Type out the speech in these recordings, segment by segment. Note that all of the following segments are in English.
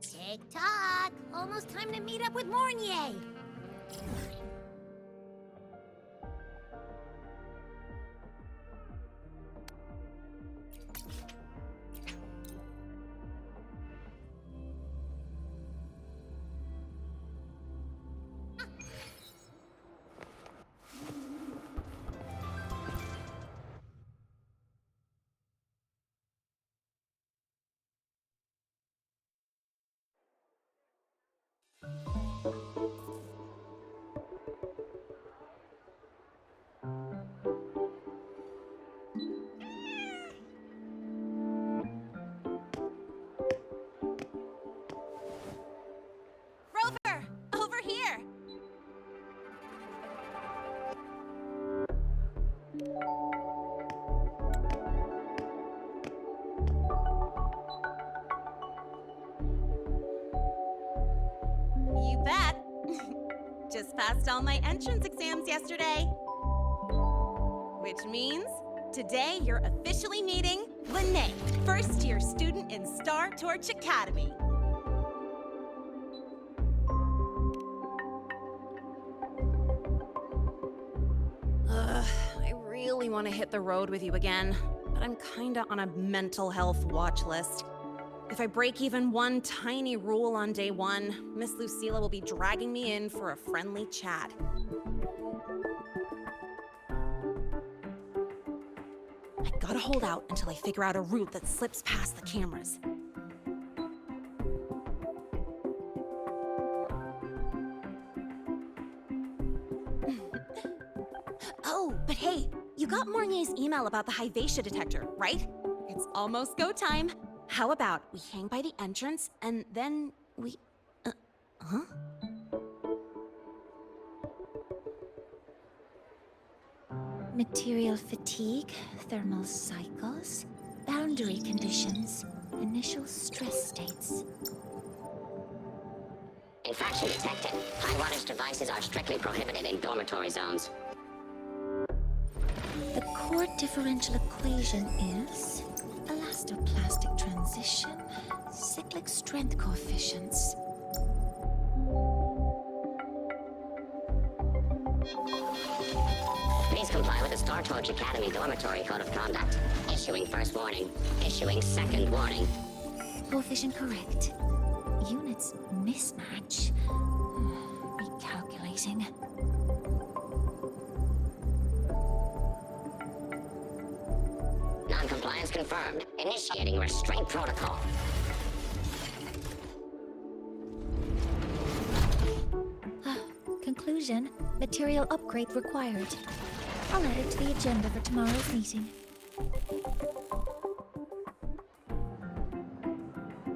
Tick-tock! Almost time to meet up with Mornier! Rover! Over here! You bet! Just passed all my entrance exams yesterday. Which means today you're officially meeting Lene, first-year student in Star Torch Academy. I really want to hit the road with you again, but I'm kinda on a mental health watch list. If I break even one tiny rule on day one, Miss Lucilla will be dragging me in for a friendly chat. I gotta hold out until I figure out a route that slips past the cameras. Oh, but hey, you got Mornier's email about the Hyvatia detector, right? It's almost go time. How about we hang by the entrance and then we... huh? Material fatigue, thermal cycles, boundary conditions, initial stress states. Infraction detected. High wattage devices are strictly prohibited in dormitory zones. The core differential equation is elastoplastic transition, cyclic strength coefficients. Please comply with the Star Torch Academy Dormitory Code of Conduct. Issuing first warning. Issuing second warning. Coefficient correct. Units mismatch. Recalculating. Non-compliance confirmed. Initiating restraint protocol. Conclusion, material upgrade required. I'll add it to the agenda for tomorrow's meeting.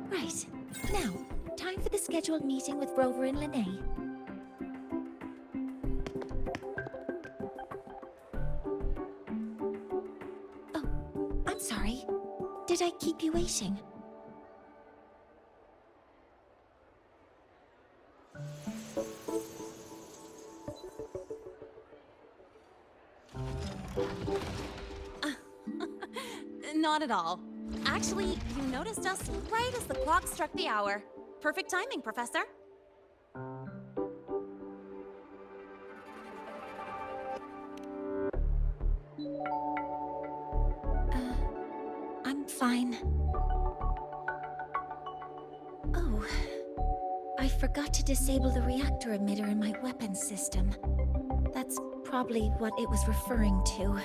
Right. Now, time for the scheduled meeting with Rover and Lene. Oh, I'm sorry. Did I keep you waiting? Not at all. Actually, you noticed us right as the clock struck the hour. Perfect timing, Professor. I'm fine. Oh, I forgot to disable the reactor emitter in my weapons system. That's probably what it was referring to.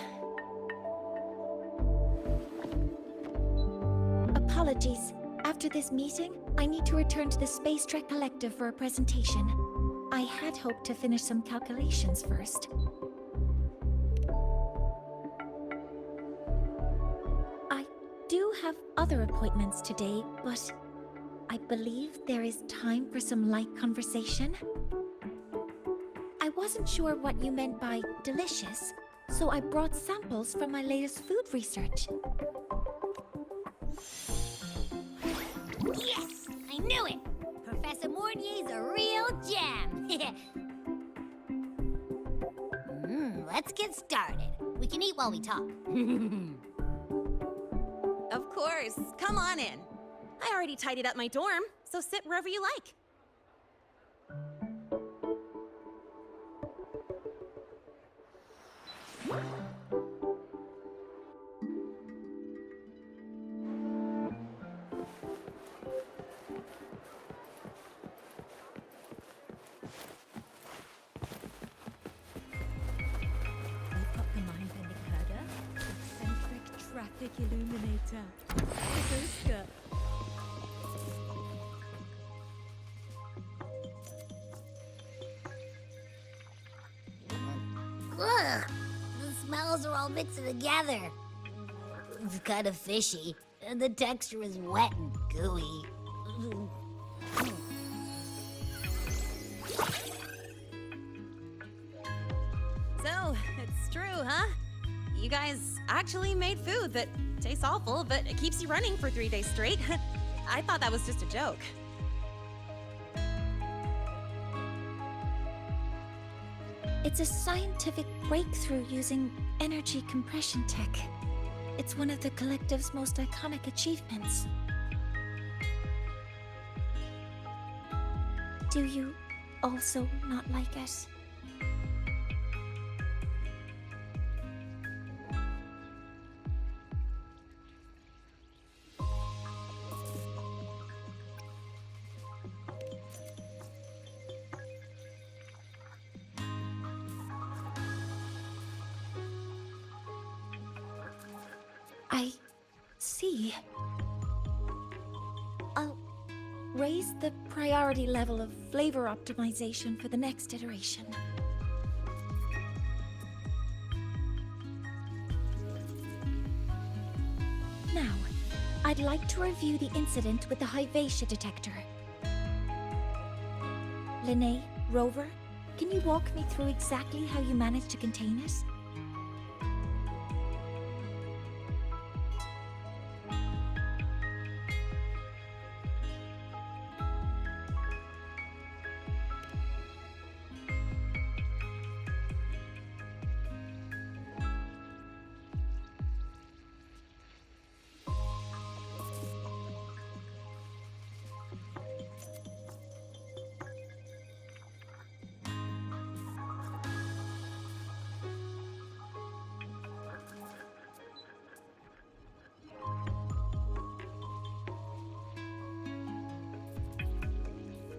Apologies. After this meeting, I need to return to the Space Trek Collective for a presentation. I had hoped to finish some calculations first. I do have other appointments today, but I believe there is time for some light conversation. I wasn't sure what you meant by delicious, so I brought samples from my latest food research. Yes! I knew it! Professor Mornier's a real gem! Let's get started. We can eat while we talk. Of course. Come on in. I already tidied up my dorm, so sit wherever you like. We've got the mind-bending herder, eccentric traffic illuminator, Sabuska. Ugh! The smells are all mixed together. It's kind of fishy, and the texture is wet and gooey. So, it's true, huh? You guys actually made food that tastes awful, but it keeps you running for 3 days straight. I thought that was just a joke. It's a scientific breakthrough using energy compression tech. It's one of the Collective's most iconic achievements. Do you also not like it? I see. I'll raise the priority level of flavor optimization for the next iteration. Now, I'd like to review the incident with the Hyvatia detector. Linnae, Rover, can you walk me through exactly how you managed to contain it?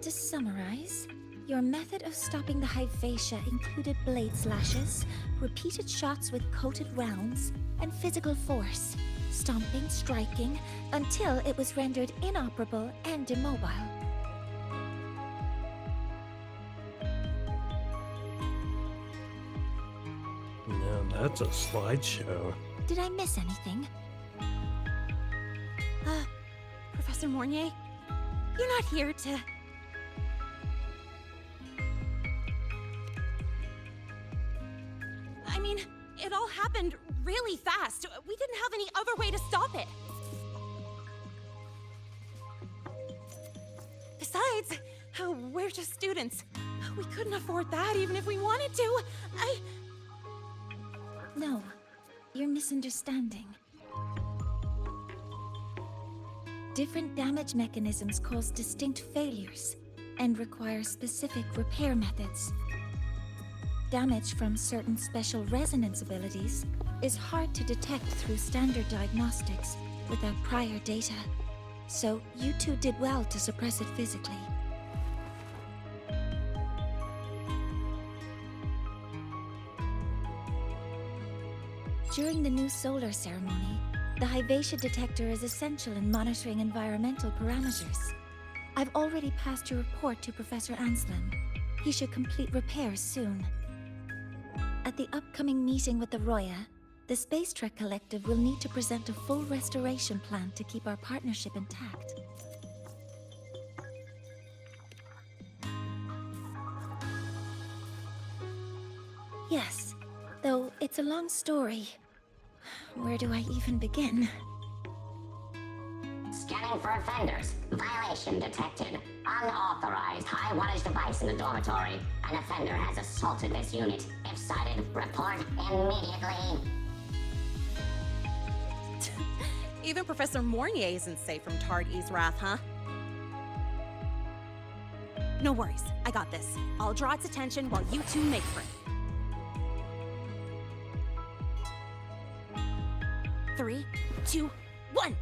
To summarize, your method of stopping the Hyvatia included blade slashes, repeated shots with coated rounds, and physical force, stomping, striking, until it was rendered inoperable and immobile. Now that's a slideshow. Did I miss anything? Professor Mornier, you're not here to... I mean, it all happened really fast. We didn't have any other way to stop it. Besides, we're just students. We couldn't afford that even if we wanted to. No, you're misunderstanding. Different damage mechanisms cause distinct failures and require specific repair methods. Damage from certain special resonance abilities is hard to detect through standard diagnostics without prior data, so you two did well to suppress it physically. During the new solar ceremony, The Hyvatia detector is essential in monitoring environmental parameters. I've already passed your report to Professor Anselm. He should complete repairs soon. At the upcoming meeting with the Roya, the Space Trek Collective will need to present a full restoration plan to keep our partnership intact. Yes, though it's a long story. Where do I even begin? Scanning for offenders. Violation detected. Unauthorized high wattage device in the dormitory. An offender has assaulted this unit. If sighted, report immediately. Even Professor Mornier isn't safe from Tard-E's wrath, huh? No worries, I got this. I'll draw its attention while you two make for it. 3, 2, 1!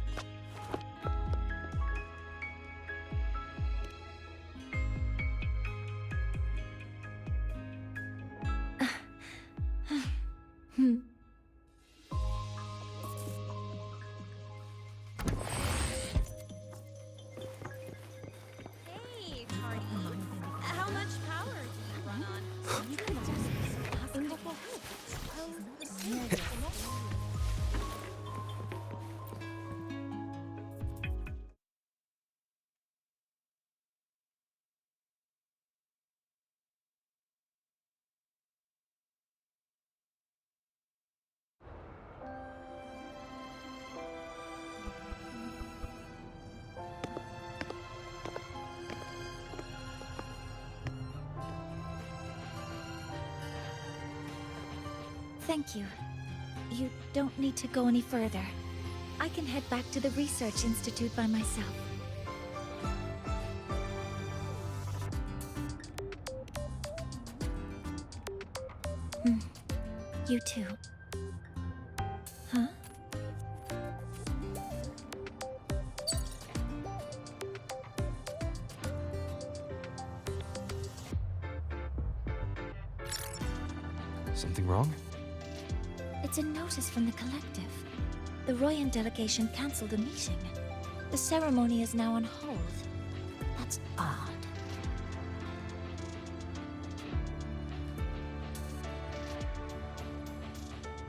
Hey, Tardy. How much power do you run on? Thank you. You don't need to go any further. I can head back to the Research Institute by myself. You too. Huh? Something wrong? It's a notice from the collective. The Royan delegation cancelled a meeting. The ceremony is now on hold. That's odd.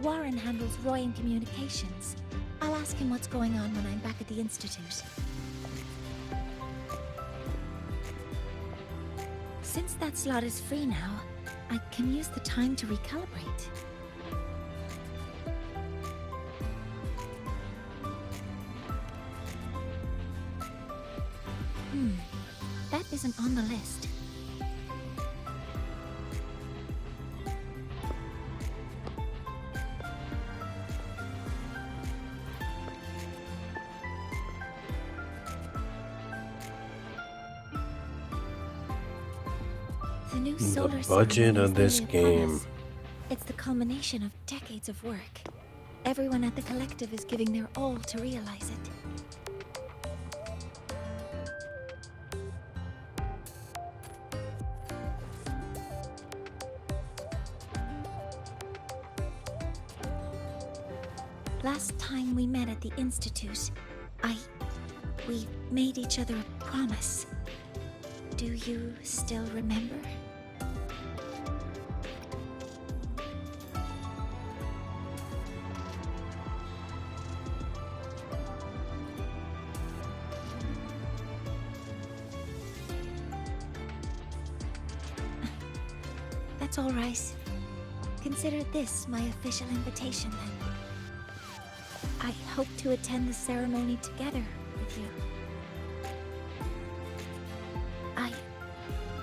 Warren handles Royan communications. I'll ask him what's going on when I'm back at the Institute. Since that slot is free now, I can use the time to recalibrate. That isn't on the list. The new solar budget ceremony of is this nearly upon game. us. It's the culmination of decades of work. Everyone at the collective is giving their all to realize it. Last time we met at the Institute, we made each other a promise. Do you still remember? That's all right. Consider this my official invitation then. I hope to attend the ceremony together with you.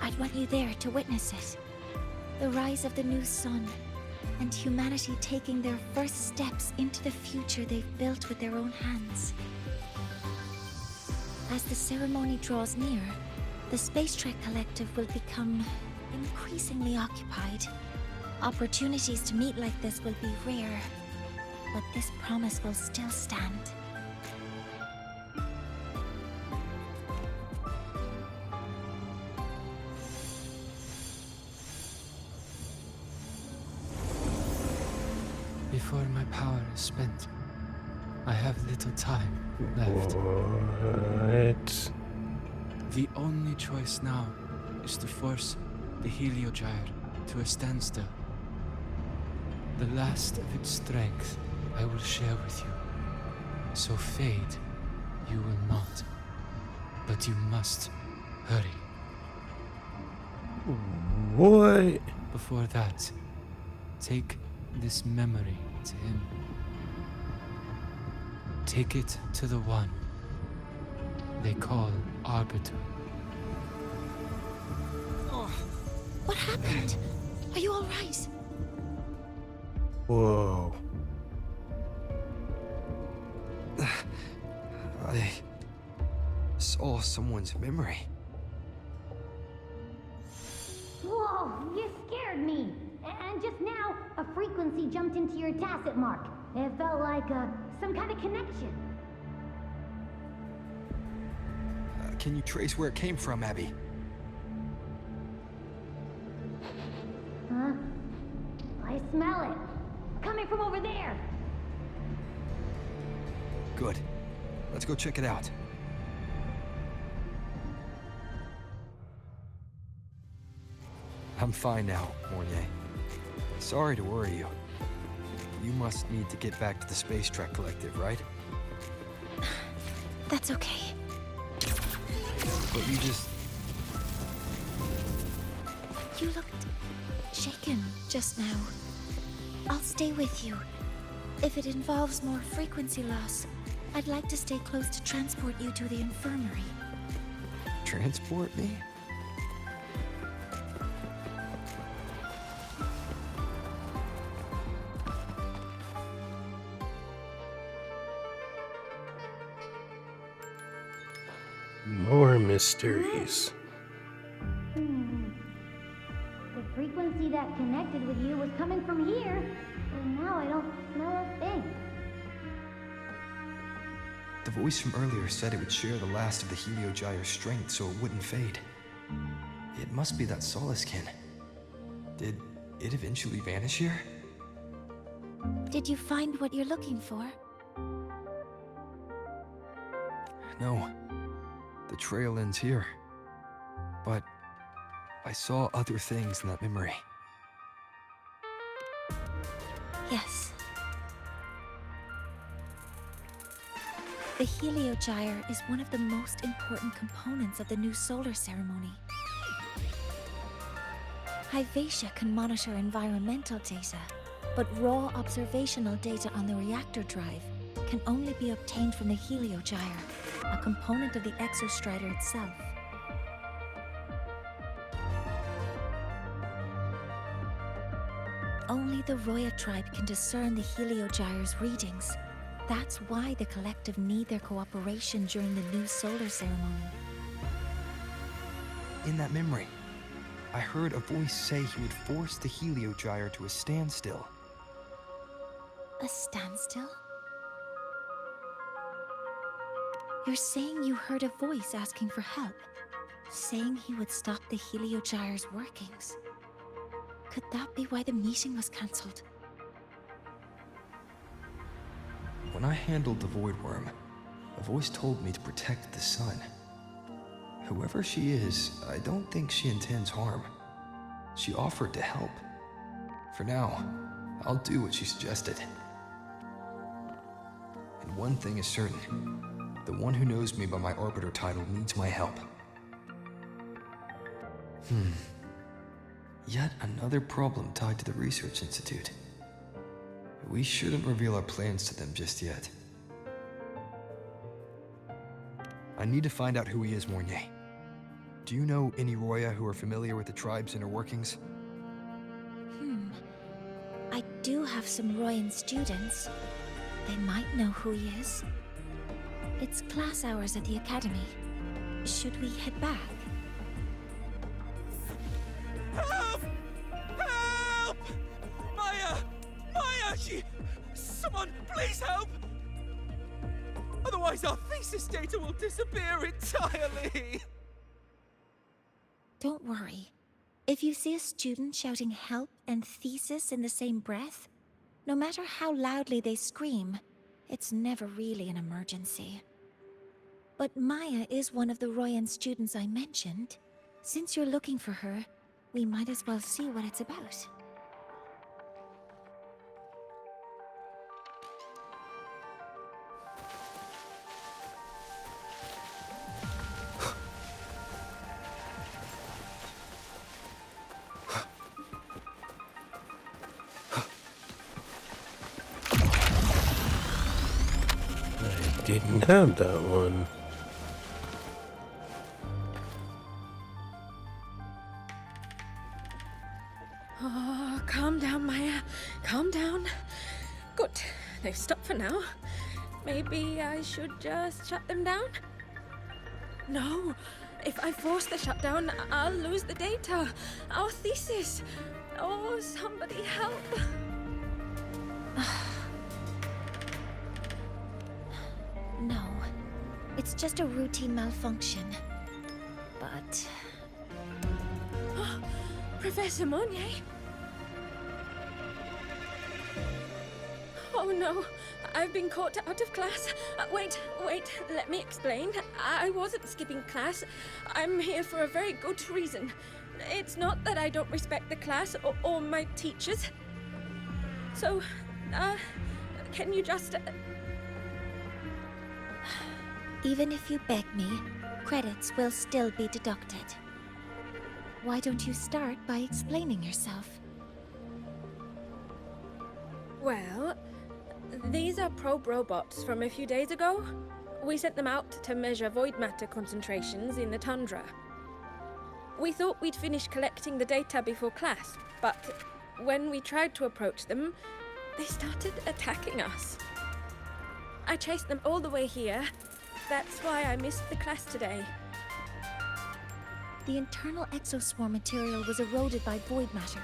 I'd want you there to witness it. The rise of the new sun, and humanity taking their first steps into the future they've built with their own hands. As the ceremony draws near, the Space Trek Collective will become increasingly occupied. Opportunities to meet like this will be rare, but this promise will still stand. Before my power is spent, I have little time left. What? The only choice now is to force the Heliogyre to a standstill. The last of its strength I will share with you. So fade, you will not. But you must hurry. What? Before that, take this memory to him. Take it to the one they call Arbiter. What happened? Are you all right? Whoa. I saw someone's memory. Whoa, you scared me. And just now, a frequency jumped into your tacit mark. It felt like some kind of connection. Can you trace where it came from, Abby? Huh? I smell it. Coming from over there. Good. Let's go check it out. I'm fine now, Mornier. Sorry to worry you. You must need to get back to the Space Trek Collective, right? That's okay. But you just... You looked shaken just now. I'll stay with you. If it involves more frequency loss, I'd like to stay close to transport you to the infirmary. transport me? More mysteries. The frequency that connected with you was coming from here, and now I don't smell a thing. The voice from earlier said it would share the last of the Heliogyre's strength so it wouldn't fade. It must be that Solaskin. Did it eventually vanish here? Did you find what you're looking for? No. The trail ends here. But I saw other things in that memory. Yes. The Heliogyre is one of the most important components of the new solar ceremony. Hyvatia can monitor environmental data, but raw observational data on the reactor drive can only be obtained from the Heliogyre, a component of the exostrider itself. Only the Roya tribe can discern the Heliogyre's readings. That's why the collective need their cooperation during the new solar ceremony. In that memory, I heard a voice say he would force the Heliogyre to a standstill. A standstill? You're saying you heard a voice asking for help, saying he would stop the Heliogyre's workings. Could that be why the meeting was cancelled? When I handled the Void Worm, a voice told me to protect the sun. Whoever she is, I don't think she intends harm. She offered to help. For now, I'll do what she suggested. And one thing is certain. The one who knows me by my Arbiter title needs my help. Yet another problem tied to the Research Institute. We shouldn't reveal our plans to them just yet. I need to find out who he is, Mornier. Do you know any Roya who are familiar with the tribe's inner workings? I do have some Royan students. They might know who he is. It's class hours at the academy. Should we head back? Help! Help! Maya! Maya! Someone, please help! Otherwise our thesis data will disappear entirely! Don't worry. If you see a student shouting help and thesis in the same breath, no matter how loudly they scream, it's never really an emergency. But Maya is one of the Royan students I mentioned. Since you're looking for her, we might as well see what it's about. I didn't have that one. Oh, calm down, Maya. Calm down. Good. They've stopped for now. Maybe I should just shut them down? No. If I force the shutdown, I'll lose the data. Our thesis. Oh, somebody help. No, it's just a routine malfunction. But Professor Monnier? Oh no, I've been caught out of class. Wait, let me explain. I wasn't skipping class. I'm here for a very good reason. It's not that I don't respect the class or my teachers. So, can you just... even if you beg me, credits will still be deducted. Why don't you start by explaining yourself? Well, these are probe robots from a few days ago. We sent them out to measure void matter concentrations in the tundra. We thought we'd finish collecting the data before class, but when we tried to approach them, they started attacking us. I chased them all the way here. That's why I missed the class today. The internal exoswarm material was eroded by void matter.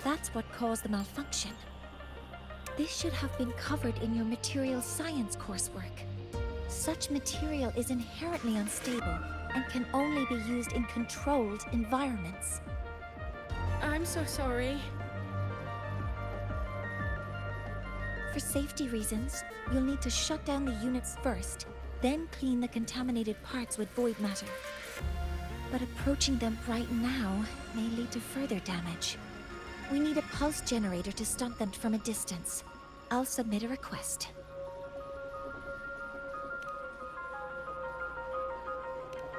That's what caused the malfunction. This should have been covered in your material science coursework. Such material is inherently unstable and can only be used in controlled environments. I'm so sorry. For safety reasons, you'll need to shut down the units first, then clean the contaminated parts with void matter. But approaching them right now may lead to further damage. We need a pulse generator to stop them from a distance. I'll submit a request.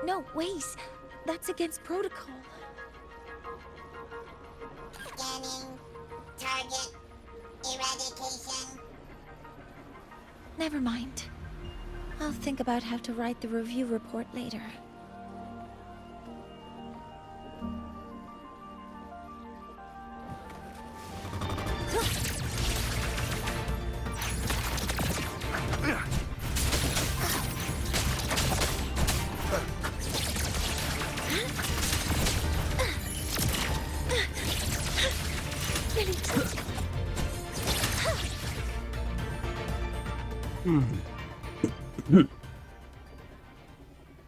No, wait! That's against protocol. Scanning. Target. Eradication. Never mind. I'll think about how to write the review report later.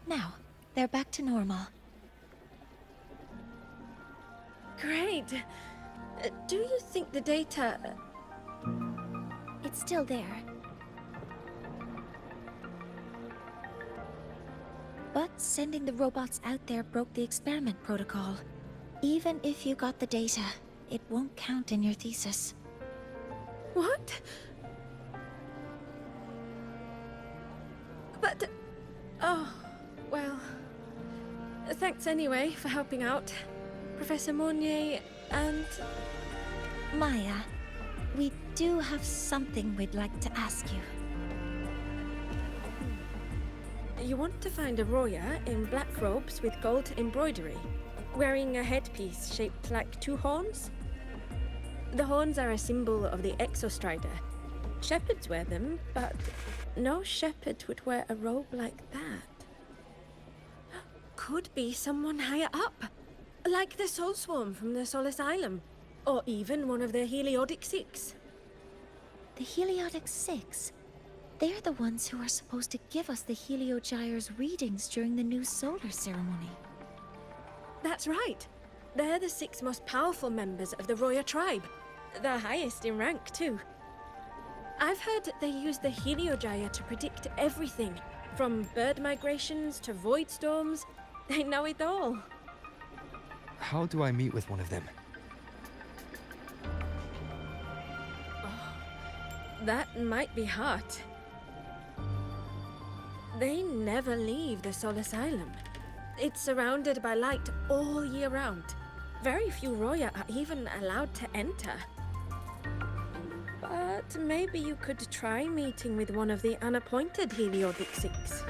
Now, they're back to normal. Great. Do you think the data... It's still there. But sending the robots out there broke the experiment protocol. Even if you got the data, it won't count in your thesis. What? But... oh, well... Thanks anyway for helping out, Professor Monnier and... Maya, we do have something we'd like to ask you. You want to find a Roya in black robes with gold embroidery, wearing a headpiece shaped like two horns? The horns are a symbol of the Exostrider. Shepherds wear them, but no shepherd would wear a robe like that. Could be someone higher up, like the Soul Swarm from the Sol Asylum, or even one of the Heliodic Six. The Heliodic Six? They're the ones who are supposed to give us the Heliogyre's readings during the new solar ceremony. That's right. They're the 6 most powerful members of the Roya tribe. The highest in rank, too. I've heard they use the Heliogyre to predict everything, from bird migrations to void storms. They know it all. How do I meet with one of them? That might be hard. They never leave the Sol Asylum. It's surrounded by light all year round. Very few Roya are even allowed to enter. But maybe you could try meeting with one of the unappointed Heliodic Six.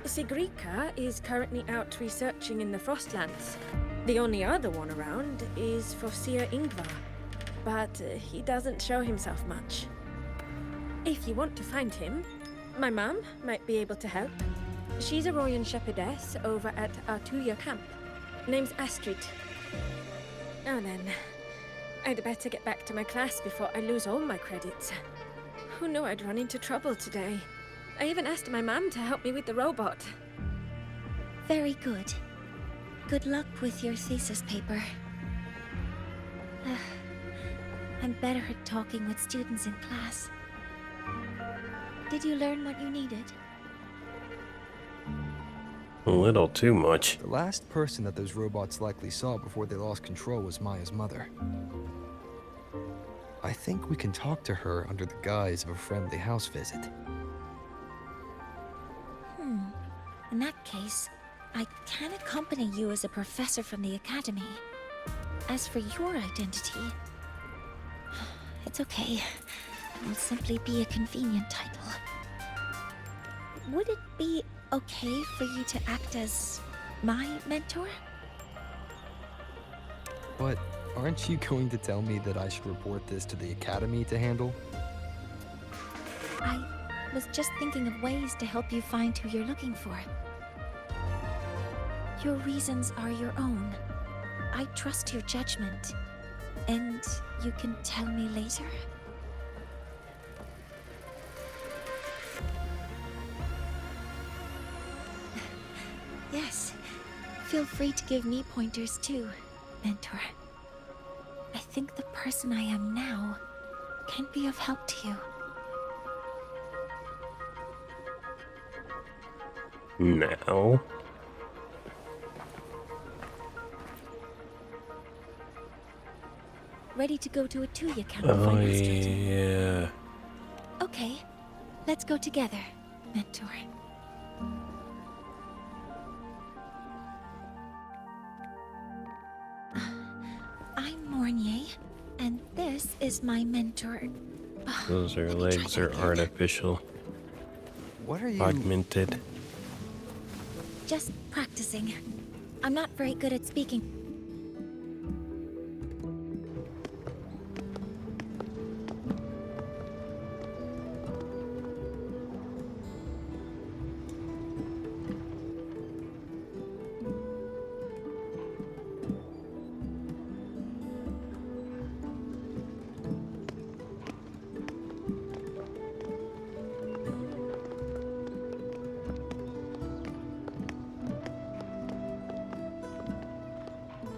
Sigrika is currently out researching in the Frostlands. The only other one around is Fosir Ingvar, but he doesn't show himself much. If you want to find him, my mum might be able to help. She's a Royan shepherdess over at Artuya camp. Name's Astrid. Now then, I'd better get back to my class before I lose all my credits. Who knew I'd run into trouble today? I even asked my mum to help me with the robot. Very good. Good luck with your thesis paper. I'm better at talking with students in class. Did you learn what you needed? A little too much. The last person that those robots likely saw before they lost control was Maya's mother. I think we can talk to her under the guise of a friendly house visit. In that case, I can accompany you as a professor from the academy. As for your identity, it's okay. It will simply be a convenient title. Would it be okay for you to act as my mentor? But aren't you going to tell me that I should report this to the academy to handle? I was just thinking of ways to help you find who you're looking for. Your reasons are your own. I trust your judgment. And you can tell me later? Yes. Feel free to give me pointers too, mentor. I think the person I am now can be of help to you. Now. Ready to go to a Tuya camp Oh, for next year? yeah. Okay, let's go together, mentor. I'm Mornier, and this is my mentor. Those her legs are artificial. What are you... Augmented. Just practicing. I'm not very good at speaking.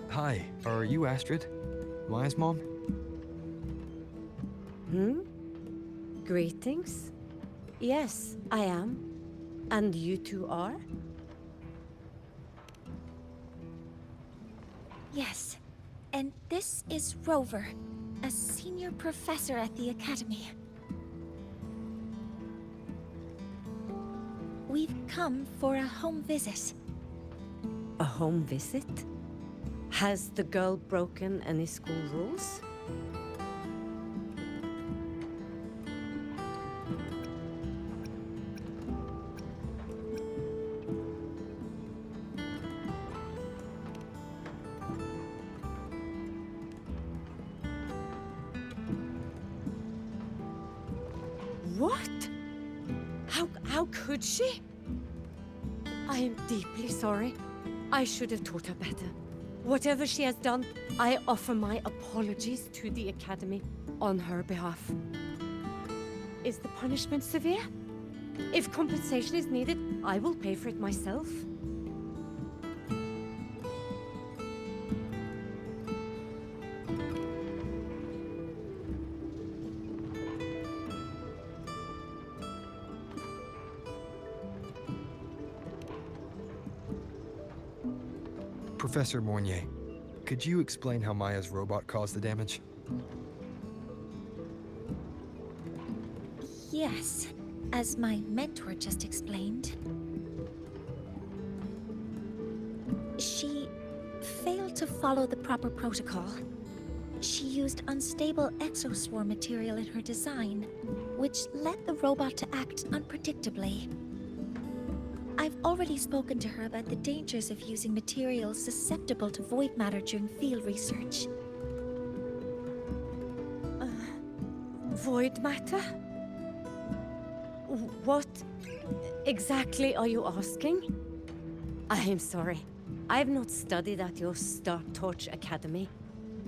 Hi, are you Astrid? Maya's mom? Greetings. Yes, I am. And you two are? Yes, and this is Rover, a senior professor at the academy. We've come for a home visit. A home visit? Has the girl broken any school rules? What? How could she? I am deeply sorry. I should have taught her better. Whatever she has done, I offer my apologies to the Academy on her behalf. Is the punishment severe? If compensation is needed, I will pay for it myself. Professor Mornier, could you explain how Maya's robot caused the damage? Yes, as my mentor just explained. She failed to follow the proper protocol. She used unstable exoswarm material in her design, which led the robot to act unpredictably. I've already spoken to her about the dangers of using materials susceptible to void matter during field research. Void matter? What exactly are you asking? I am sorry. I have not studied at your Start Torch Academy.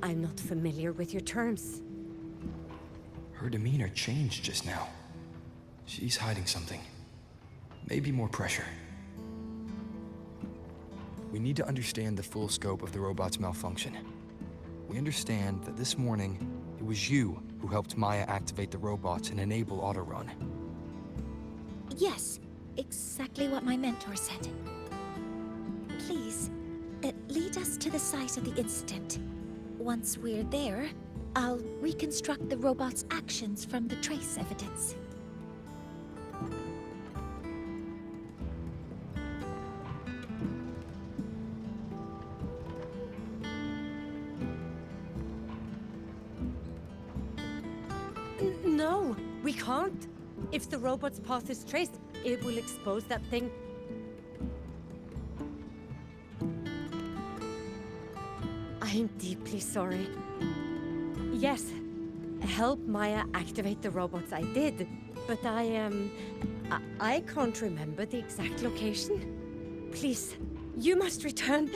I'm not familiar with your terms. Her demeanor changed just now. She's hiding something. Maybe more pressure. We need to understand the full scope of the robot's malfunction. We understand that this morning, it was you who helped Maya activate the robots and enable autorun. Yes, exactly what my mentor said. Please, lead us to the site of the incident. Once we're there, I'll reconstruct the robot's actions from the trace evidence. No, we can't. If the robot's path is traced, it will expose that thing. I am deeply sorry. Yes, help Maya activate the robots I did, but I can't remember the exact location. Please, you must return.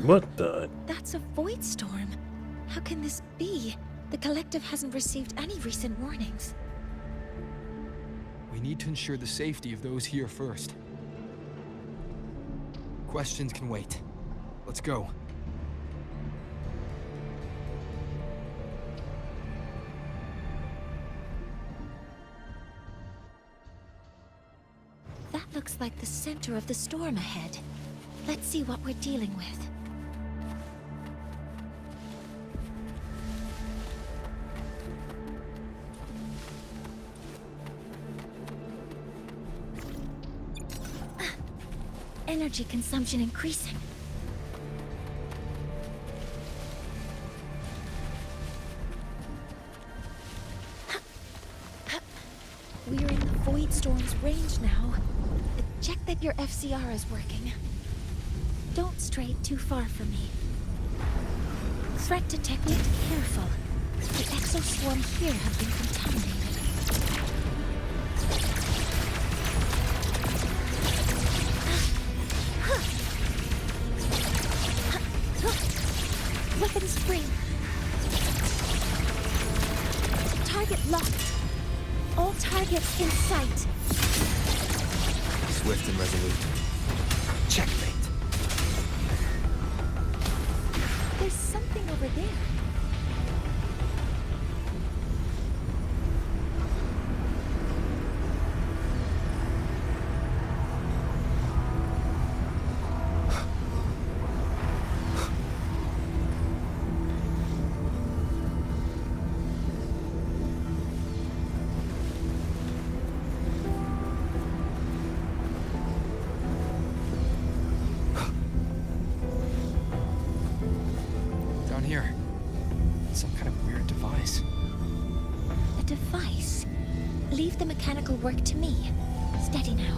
What the? That's a void storm. How can this be? The collective hasn't received any recent warnings. We need to ensure the safety of those here first. Questions can wait. Let's go. That looks like the center of the storm ahead. Let's see what we're dealing with. Energy consumption increasing. We're in the Void Storm's range now. Check that your FCR is working. Don't stray too far from me. Threat detected. Careful. The exoswarm here have been contaminated. Weapons free. Target locked. All targets in sight. Swift and resolute. Checkmate. There's something over there. Here. Some kind of weird device. A device? Leave the mechanical work to me. Steady now.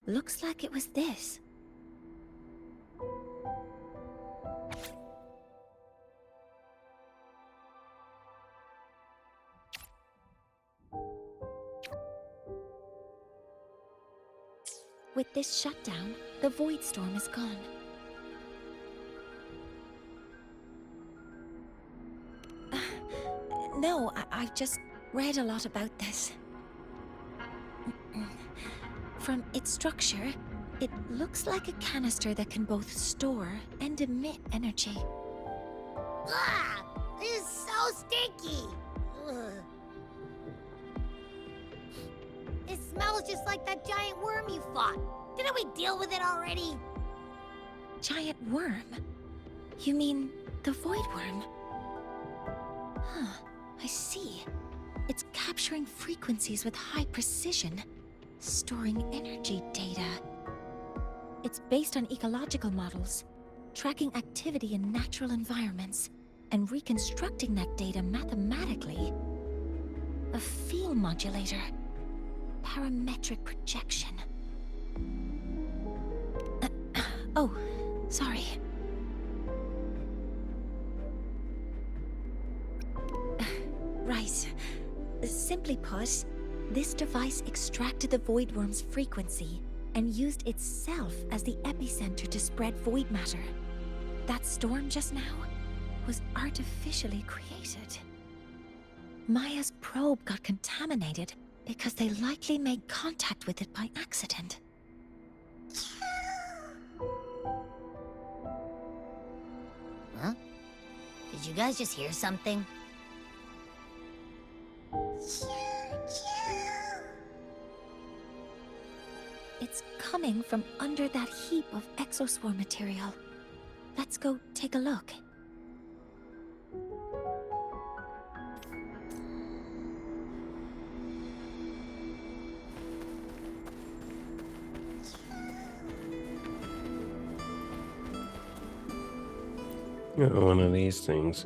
Looks like it was this. With this shutdown, the Void Storm is gone. No, I've just read a lot about this. From its structure, it looks like a canister that can both store and emit energy. Ah! This is so stinky! Ugh. It smells just like that giant worm you fought. Didn't we deal with it already? Giant worm? You mean the void worm? Huh, I see. It's capturing frequencies with high precision, storing energy data. It's based on ecological models, tracking activity in natural environments, and reconstructing that data mathematically. A field modulator. Parametric projection. Oh, sorry. Right. Simply put, this device extracted the void worm's frequency and used itself as the epicenter to spread void matter. That storm just now was artificially created. Maya's probe got contaminated because they likely made contact with it by accident. Huh? Did you guys just hear something? It's coming from under that heap of exospore material. Let's go take a look. One of these things.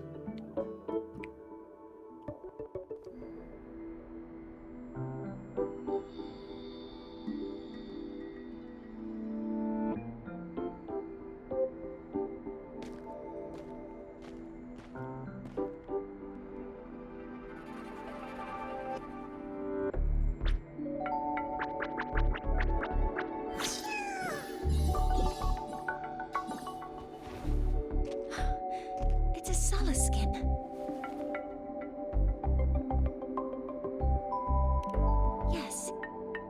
It's a Solace skin. Yes,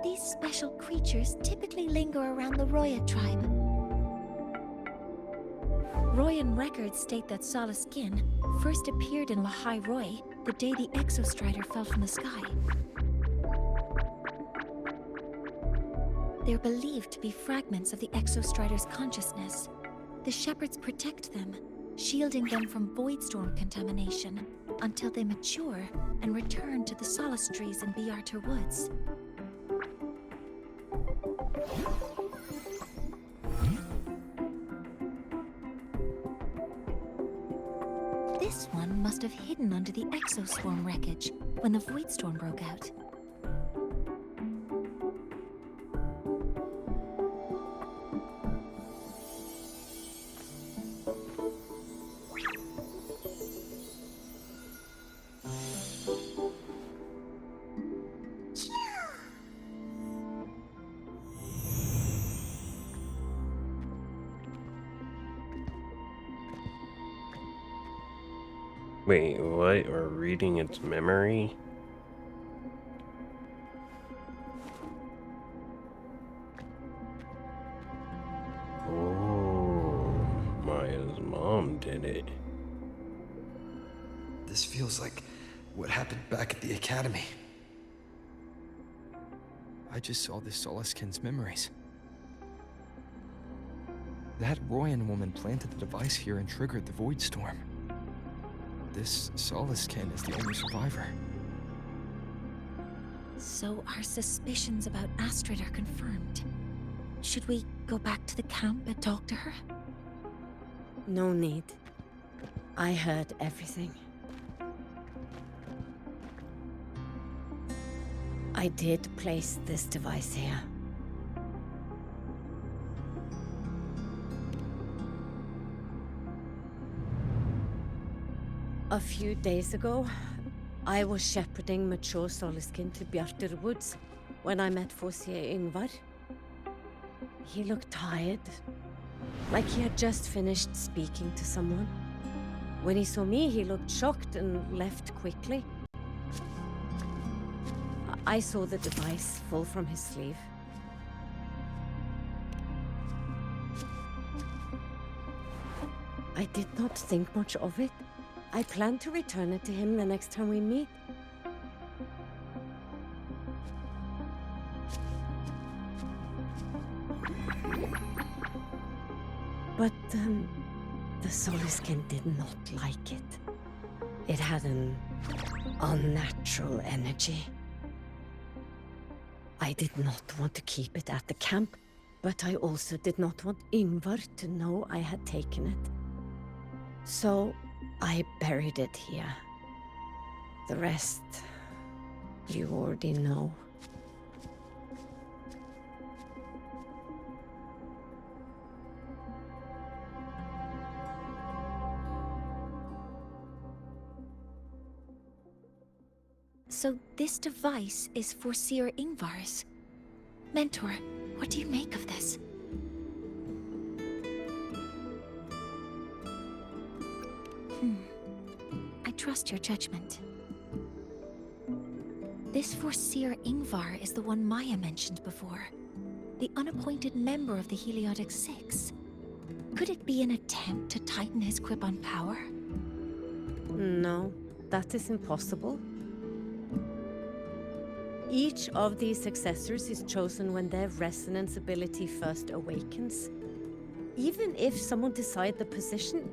these special creatures typically linger around the Roya tribe. Royan records state that Solace skin first appeared in Lahai Roy the day the Exostrider fell from the sky. They're believed to be fragments of the Exostrider's consciousness. The shepherds protect them, shielding them from void storm contamination until they mature and return to the Solace trees in Biarter Woods. This one must have hidden under the exoswarm wreckage when the void storm broke out. Wait, what? We're reading its memory? Oh, Maya's mom did it. This feels like what happened back at the academy. I just saw this Solaskin's memories. That Royan woman planted the device here and triggered the void storm. This Solaskin is the only survivor. So our suspicions about Astrid are confirmed. Should we go back to the camp and talk to her? No need. I heard everything. I did place this device here. A few days ago, I was shepherding mature Solaskin to Bjartur Woods when I met Fossier Ingvar. He looked tired, like he had just finished speaking to someone. When he saw me, he looked shocked and left quickly, I saw the device fall from his sleeve. I did not think much of it. I plan to return it to him the next time we meet. But, the Soliskin did not like it. It had an unnatural energy. I did not want to keep it at the camp, but I also did not want Ingvar to know I had taken it. So, I buried it here. The rest, you already know. So this device is for Seer Ingvar's. Mentor, what do you make of this? I trust your judgment. This Seer Ingvar is the one Maya mentioned before. The unappointed member of the Heliotic Six. Could it be an attempt to tighten his grip on power? No, that is impossible. Each of these successors is chosen when their resonance ability first awakens. Even if someone decides the position,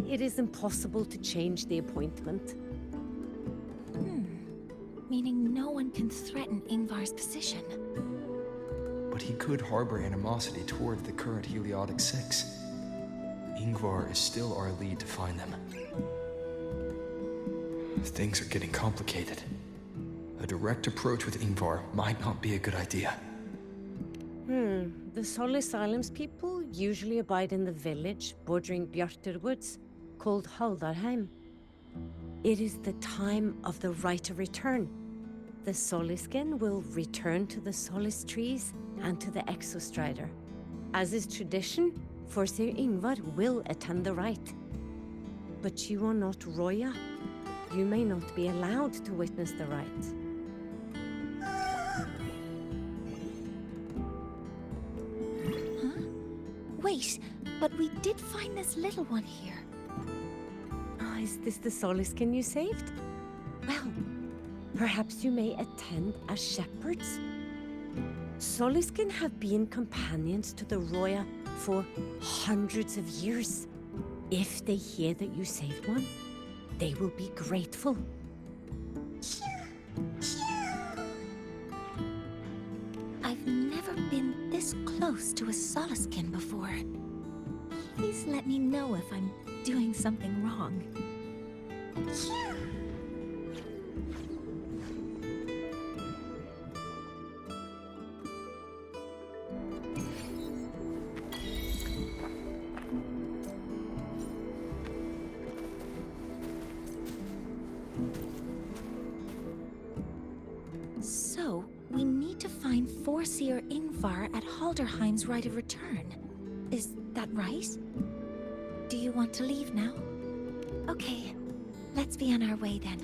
it is impossible to change the appointment. Meaning no one can threaten Ingvar's position. But he could harbor animosity toward the current Heliotic Six. Ingvar is still our lead to find them. Things are getting complicated. A direct approach with Ingvar might not be a good idea. The Solis Islands people usually abide in the village bordering Bjartur Woods, called Haldarheim. It is the time of the right of return. The Soliskin will return to the Solis trees and to the Exostrider. As is tradition, Forseer Ingvar will attend the rite. But you are not Roya. You may not be allowed to witness the rite. Wait, but we did find this little one here. Oh, is this the Soliskin you saved? Well, perhaps you may attend as shepherds. Soliskin have been companions to the Roya for hundreds of years. If they hear that you saved one, they will be grateful. I've never been this close to a Soliskin before. Please let me know if I'm doing something wrong. So, we need to find Forseer Ingvar at Halderheim's right of return. Is that right? Do you want to leave now? Okay, let's be on our way then.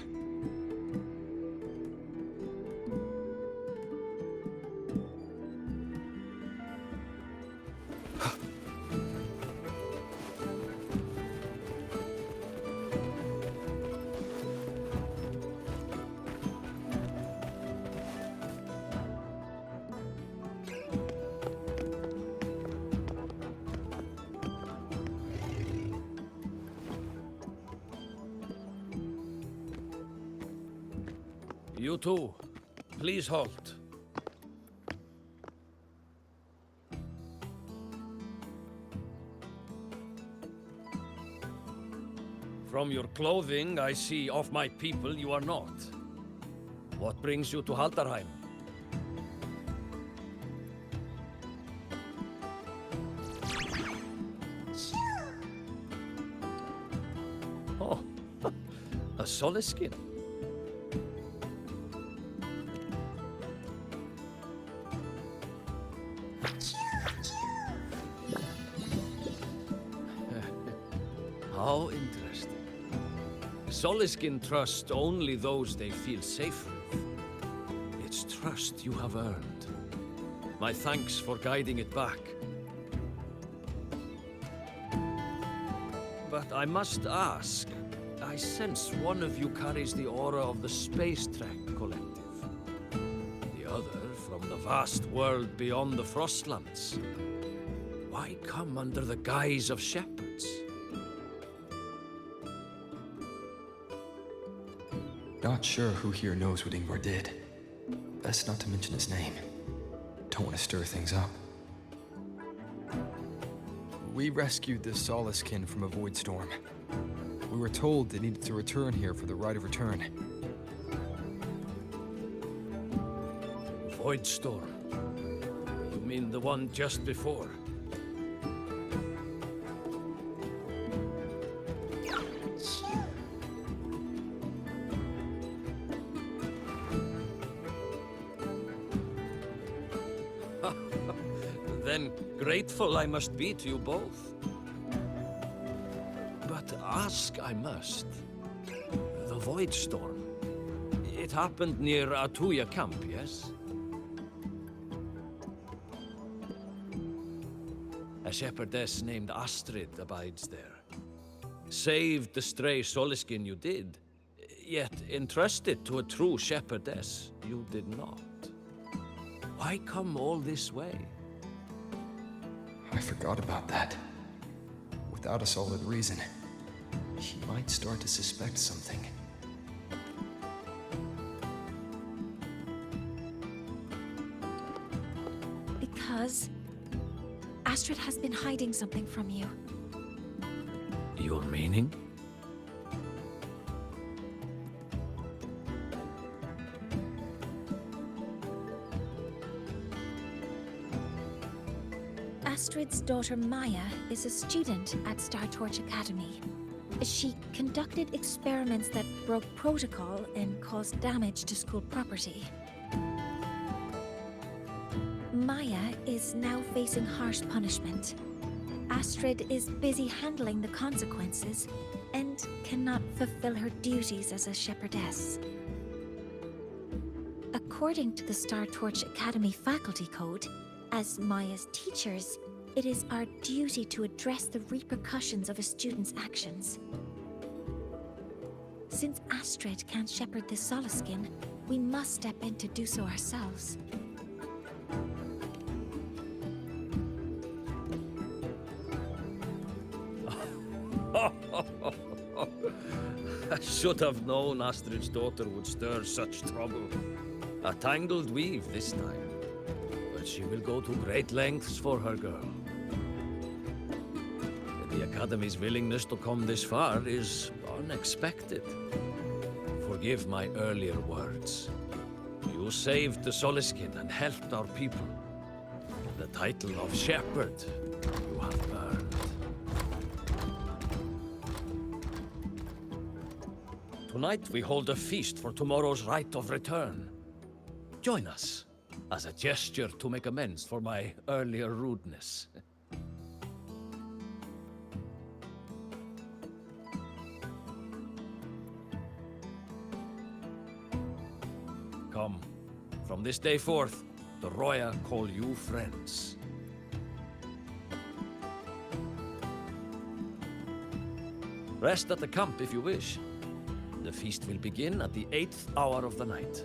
You two, please halt. From your clothing, I see of my people you are not. What brings you to Haldarheim? Oh, a Soliskin. How interesting. Soliskin trust only those they feel safe with. It's trust you have earned. My thanks for guiding it back. But I must ask, I sense one of you carries the aura of the Space Trek Collective. The other from the vast world beyond the Frostlands. Why come under the guise of shepherds? Not sure who here knows what Ingvar did. Best not to mention his name. Don't want to stir things up. We rescued the Soliskin from a void storm. We were told they needed to return here for the rite of return. Void storm? You mean the one just before? Then grateful I must be to you both. But ask I must. The Void Storm. It happened near Atuya camp, yes? A shepherdess named Astrid abides there. Saved the stray Soliskin you did, yet entrusted to a true shepherdess you did not. Why come all this way? I forgot about that. Without a solid reason, she might start to suspect something. Because Astrid has been hiding something from you. Your meaning? Astrid's daughter Maya is a student at Star Torch Academy. She conducted experiments that broke protocol and caused damage to school property. Maya is now facing harsh punishment. Astrid is busy handling the consequences and cannot fulfill her duties as a shepherdess. According to the Star Torch Academy faculty code, as Maya's teachers, it is our duty to address the repercussions of a student's actions. Since Astrid can't shepherd the Soliskin, we must step in to do so ourselves. I should have known Astrid's daughter would stir such trouble. A tangled weave this time. But she will go to great lengths for her girl. The Academy's willingness to come this far is unexpected. Forgive my earlier words. You saved the Soliskin and helped our people. The title of shepherd you have earned. Tonight we hold a feast for tomorrow's rite of return. Join us, as a gesture to make amends for my earlier rudeness. Come, from this day forth, the Roya call you friends. Rest at the camp if you wish. The feast will begin at the 8th hour of the night.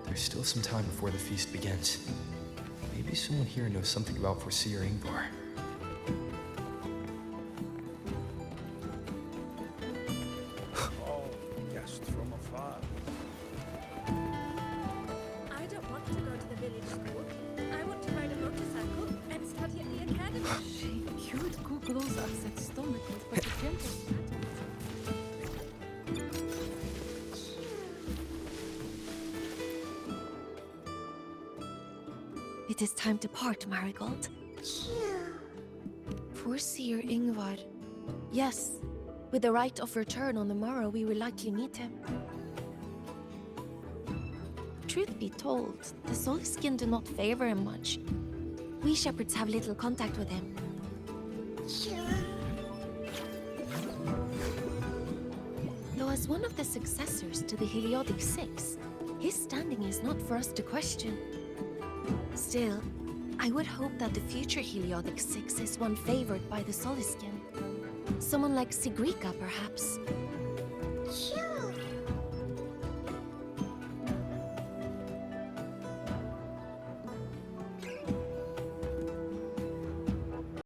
There's still some time before the feast begins. Maybe someone here knows something about Foreseer Ingvar. Oh, guest from afar. I don't want to go to the village school. I want to ride a motorcycle and study at the academy. She cute googles upset stomach but the gentle It is time to part, Marigold. Foreseer Ingvar. Yes, with the rite of return on the morrow, we will likely meet him. Truth be told, the Soliskin do not favor him much. We shepherds have little contact with him. Though as one of the successors to the Heliodic Six, his standing is not for us to question. Still, I would hope that the future Heliodic Six is one favored by the Soliskin. Someone like Sigrika, perhaps. Sure.